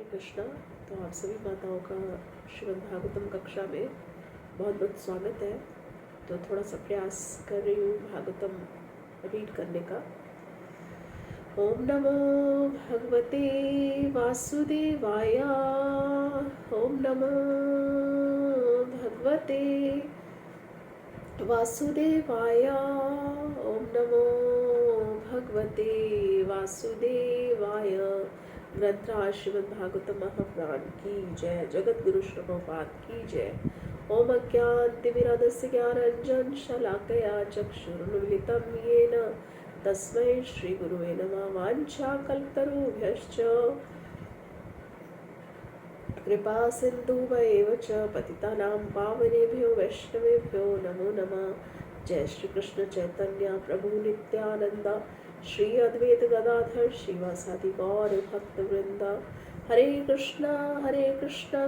कृष्णा। तो आप सभी माताओं का श्रीमद् भागवतम कक्षा में बहुत बहुत स्वागत है। तो थोड़ा सा प्रयास कर रही हूँ भागवतम रीड करने का। ओम नमो भगवते वासुदेवाय। ओम नमो भगवते वासुदेवाय। ओम नमो भगवते वासुदेवाय। ग्रंथराज श्रीमद् भागवतम महापुराण की जय। जगत गुरु श्री प्रभुपाद की जय। ओम अज्ञानतिमिरान्धस्य ज्ञानाञ्जन शलाकया चक्षुरुन्मीलितं येन तस्मै श्री गुरुवे नमः। वाञ्छाकल्पतरुभ्यश्च कृपा सिन्धुभ्यैव च पतितानां पावनेभ्यो वैष्णवेभ्यो नमो नमः। जय श्री कृष्ण चैतन्य प्रभु नित्यानंद श्री अद्वैत गदाधर श्रीवासादि गौर भक्त वृंद। हरे कृष्णा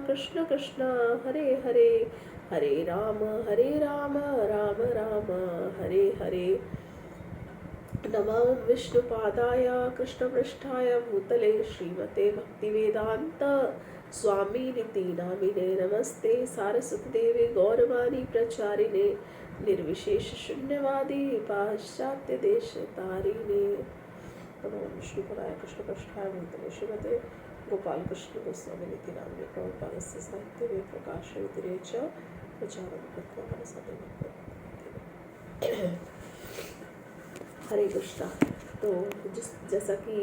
कृष्ण कृष्ण हरे हरे, हरे राम राम राम हरे हरे। नमो विष्णुपादाय कृष्णपृष्ठाय भूतले श्रीमते भक्तिवेदांत स्वामिनिति नामिने। नमस्ते सारस्वती गौरवाणी प्रचारिणे निर्विशेष शून्यवादी पाश्चात्य देश तारिणे। नमो विष्णुपदाय कृष्णपृष्ठाय भूतले श्रीमते गोपाल कृष्ण गोस्वामिनिति नामिने। प्रभुपादस्य साहित्ये में प्रकाशयति च प्रचारं कृत्वा मनसा। हरे कृष्णा। तो जैसा कि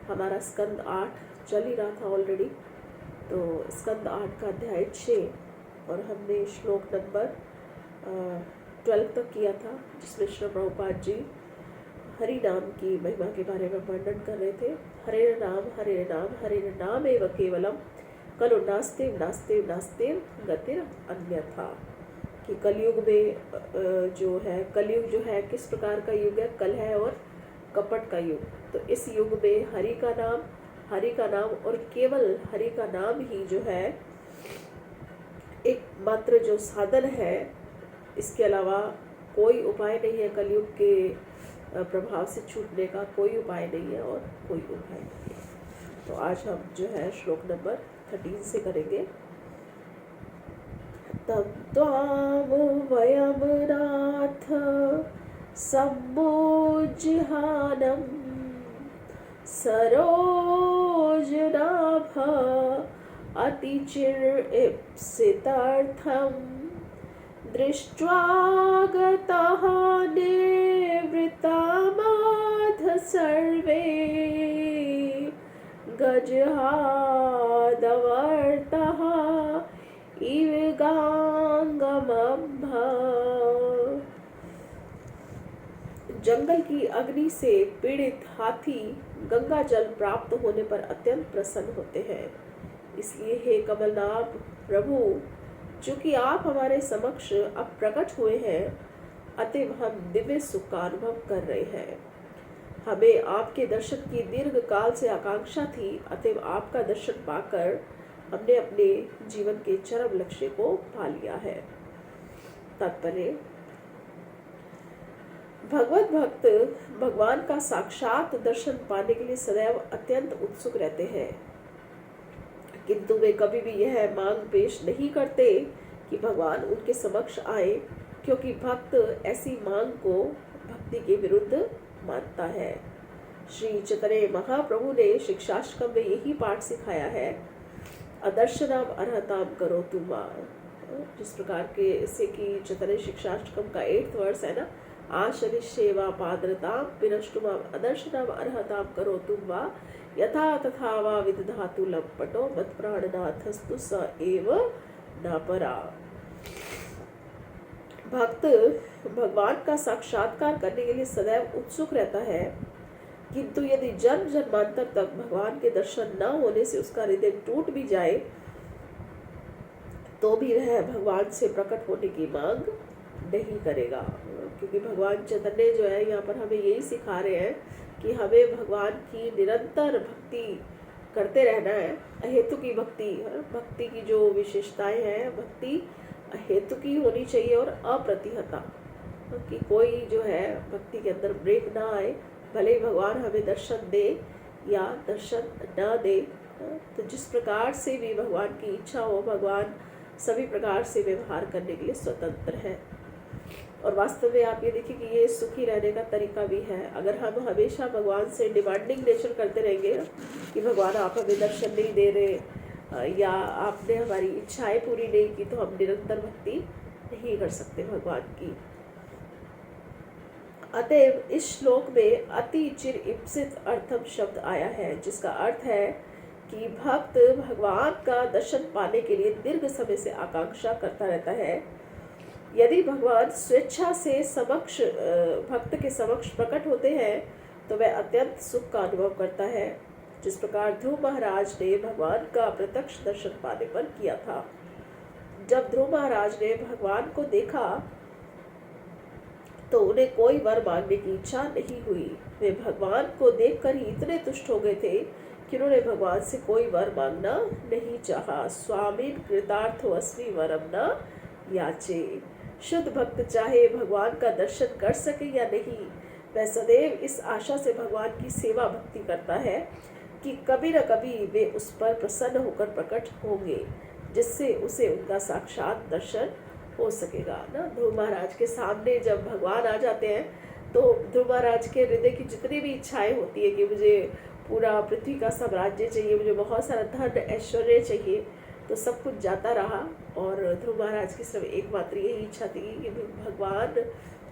हमारा स्कंद 8 चल ही रहा था ऑलरेडी, तो स्कंद 8 का अध्याय 6 और हमने श्लोक नंबर 12 तक किया था, जिसमें श्री प्रभुपाद जी हरि नाम की महिमा के बारे में वर्णन कर रहे थे। हरे नाम एव केवलम कलु नास्ते नास्ते नास्ते गतिर अन्यथा। कि कलयुग में जो है, कलयुग जो है किस प्रकार का युग है? कल है और कपट का युग। तो इस युग में हरि का नाम और केवल हरि का नाम ही जो है एकमात्र जो साधन है। इसके अलावा कोई उपाय नहीं है। कलयुग के प्रभाव से छूटने का कोई उपाय नहीं है और कोई उपाय नहीं है। तो आज हम जो है श्लोक नंबर 13 से करेंगे। तम त्वाम वयम नाथ सम्मोज्जिहानम सरोजनाभ अतिचिर इप्सितार्थम दृष्ट्वा गताः निवृत्तामाथ सर्वे गजहादवर्तः इव गांगमभ। जंगल की अग्नि से पीड़ित हाथी गंगा जल प्राप्त होने पर अत्यंत प्रसन्न होते हैं। इसलिए हे कमलनाभ प्रभु, चूंकि आप हमारे समक्ष अब प्रकट हुए हैं, अतएव हम दिव्य सुख का अनुभव कर रहे हैं। हमें आपके दर्शन की दीर्घ काल से आकांक्षा थी, अतएव आपका दर्शन पाकर हमने अपने जीवन के चरम लक्ष्य को पा लिया है। तात्पर्य: भगवत भक्त भगवान का साक्षात दर्शन पाने के लिए सदैव अत्यंत उत्सुक रहते हैं, किंतु वे कभी भी यह मांग पेश नहीं करते कि भगवान उनके समक्ष आए, क्योंकि भक्त ऐसी मांग को भक्ति के विरुद्ध मानता है। श्री चैतन्य महाप्रभु ने शिक्षाष्टकम में यही पाठ सिखाया है, अदर्शनाम अर्हताम करोतु मां। जिस प्रकार के से कि चैतन्य शिक्षाष्टकम का 8th वर्स है ना, आशनिश्चेवा पाद्रताम पिनष्टुमाम अदर्शनाम अर्हताम करोतु वा यथा तथा वा विदधातु लंपटो मत्प्राणनाथस्तु स एव न परा। भक्त भगवान का साक्षात्कार करने के लिए सदैव उत्सुक रहता है, किंतु यदि जन्म जन्मांतर तक भगवान के दर्शन न होने से उसका हृदय टूट भी जाए, तो भी वह भगवान से प्रकट होने की मांग नहीं करेगा। क्योंकि भगवान चैतन्य जो है यहाँ पर हमें यही सिखा रहे हैं कि हमें भगवान की निरंतर भक्ति करते रहना है। अहेतु की भक्ति की जो विशेषताएं हैं, भक्ति अहेतु की होनी चाहिए और अप्रतिहता, कि कोई जो है भक्ति के अंदर ब्रेक ना आए। भले ही भगवान हमें दर्शन दे, या दर्शन न दे। तो जिस प्रकार से भी भगवान की इच्छा हो, भगवान सभी प्रकार से व्यवहार करने के लिए स्वतंत्र है। और वास्तव में आप ये देखिए कि ये सुखी रहने का तरीका भी है। अगर हम हमेशा भगवान से डिमांडिंग नेचर करते रहेंगे कि भगवान आप हमें दर्शन नहीं दे रहे या आपने हमारी इच्छाएं पूरी नहीं की, तो हम निरंतर भक्ति नहीं कर सकते भगवान की। अतएव इस श्लोक में अति चिर इप्सित अर्थम शब्द आया है, जिसका अर्थ है कि भक्त भगवान का दर्शन पाने के लिए दीर्घ समय से आकांक्षा करता रहता है। यदि भगवान स्वेच्छा से भक्त के समक्ष प्रकट होते हैं तो वह अत्यंत सुख का अनुभव करता है, जिस प्रकार ध्रुव महाराज ने भगवान का प्रत्यक्ष दर्शन पाने पर किया था। जब ध्रुव महाराज ने भगवान को देखा तो उन्हें कोई वर मांगने की इच्छा नहीं हुई। वे भगवान को देखकर ही इतने तुष्ट हो गए थे कि उन्होंने भगवान से कोई वर मांगना नहीं चाहा। स्वामी कृतार्थो अस्मि वरम न याचे। शुद्ध भक्त चाहे भगवान का दर्शन कर सके या नहीं, वह सदैव इस आशा से भगवान की सेवा भक्ति करता है कि कभी न कभी वे उस पर प्रसन्न होकर प्रकट होंगे, जिससे उसे उनका साक्षात दर्शन हो सकेगा ना। ध्रुव महाराज के सामने जब भगवान आ जाते हैं तो ध्रुव महाराज के हृदय की जितनी भी इच्छाएं होती है कि मुझे पूरा पृथ्वी का साम्राज्य चाहिए, मुझे बहुत सारा धन ऐश्वर्य चाहिए, तो सब कुछ जाता रहा। और ध्रुव महाराज की सिर्फ एकमात्र यही इच्छा थी कि भगवान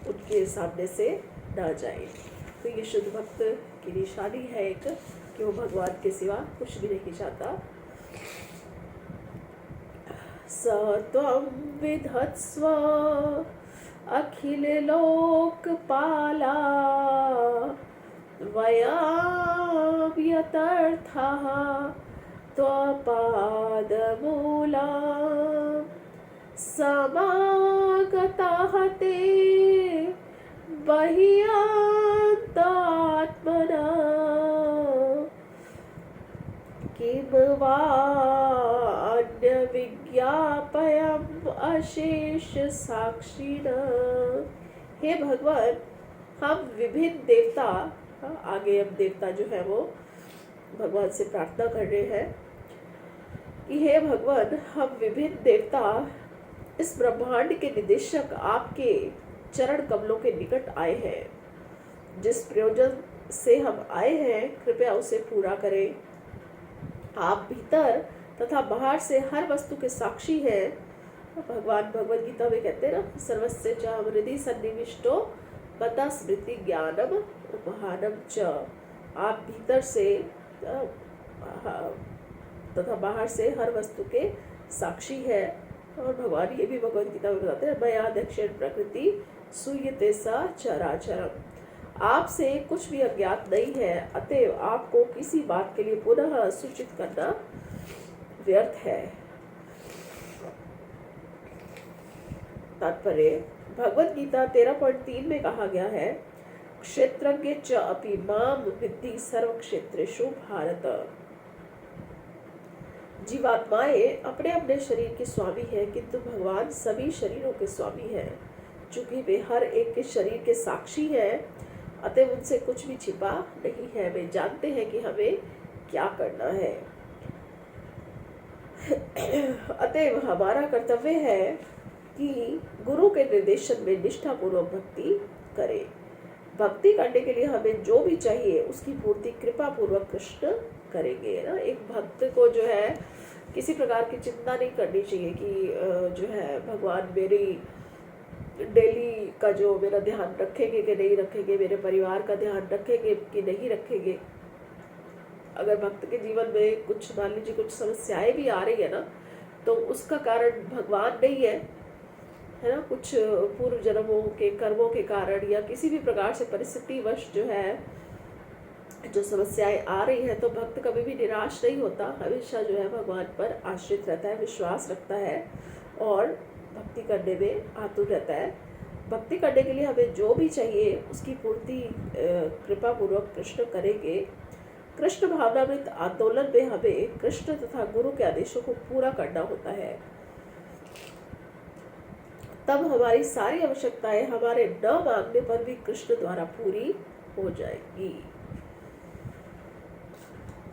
उनके सामने से ना जाए। तो ये शुद्ध भक्त की निशानी है एक, कि वो भगवान के सिवा कुछ भी नहीं चाहता। सत्वं विधत्स्व अखिल लोकपाला वयाव्यतर्थः त्वपादमूला समागताः ते बह्यान्तात्मना किं वा अन्यविज्ञापयम् अशेष साक्षिणः। हे भगवान, हम विभिन्न देवता, आगे अब देवता जो है वो भगवान से प्रार्थना कर रहे हैं कि हे भगवान, हम विभिन्न देवता इस ब्रह्मांड के निदेशक आपके चरण कमलों के निकट आए हैं। जिस प्रयोजन से हम आए हैं, कृपया उसे पूरा करें। आप भीतर तथा बाहर से हर वस्तु के साक्षी हैं। भगवान भगवद गीता में कहते हैं ना, सर्वस्य च हृदि सन्निविष्टो मता स्मृति ज्ञानम उपहानम च। आप भीतर से तथा बाहर से हर वस्तु के साक्षी है। और भगवान ये भी भगवद गीता में बताते हैं, मया दक्षिण प्रकृति सूयते सा चराचरम। आपसे कुछ भी अज्ञात नहीं है, अतएव आपको किसी बात के लिए पुनः सूचित करना व्यर्थ है। तात्पर्य, भगवद गीता 13.3 में कहा गया है, क्षेत्रज्ञ च अपि माम विद्धि सर्व क्षेत्रेषु भारत। जीवात्माएं अपने अपने शरीर के स्वामी हैं, किंतु भगवान सभी शरीरों के स्वामी हैं। चूंकि वे हर एक के शरीर के साक्षी हैं, अतः उनसे कुछ भी छिपा नहीं है। वे जानते हैं कि हमें क्या करना है। अतएव हमारा कर्तव्य है कि गुरु के निर्देशन में निष्ठापूर्वक भक्ति करें। भक्ति करने के लिए हमें जो भी चाहिए उसकी पूर्ति कृपा पूर्वक कृष्ण करेंगे ना। एक भक्त को जो है किसी प्रकार की चिंता नहीं करनी चाहिए कि जो है भगवान मेरी डेली का जो मेरा ध्यान रखेंगे कि नहीं रखेंगे, मेरे परिवार का ध्यान रखेंगे कि नहीं रखेंगे। अगर भक्त के जीवन में कुछ, मान लीजिए कुछ समस्याएं भी आ रही है ना, तो उसका कारण भगवान नहीं है ना, कुछ पूर्व जन्मों के कर्मों के कारण या किसी भी प्रकार से परिस्थितिवश जो है जो समस्याएं आ रही है, तो भक्त कभी भी निराश नहीं होता। हमेशा जो है भगवान पर आश्रित रहता है, विश्वास रखता है और भक्ति करने में आतुर रहता है। भक्ति करने के लिए हमें जो भी चाहिए उसकी पूर्ति कृपा पूर्वक कृष्ण करेंगे। कृष्ण भावनामृत आंदोलन में हमें कृष्ण तथा गुरु के आदेशों को पूरा करना होता है, तब हमारी सारी आवश्यकताएं हमारे न मांगने पर भी कृष्ण द्वारा पूरी हो जाएगी।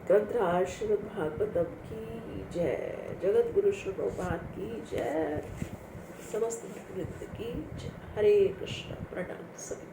ग्रंथराज श्रीमद् भागवतम की जय, जगत गुरु श्री प्रभुपाद की जय, समस्त भक्तवृंद की जय। हरे कृष्ण। प्रणाम सभी।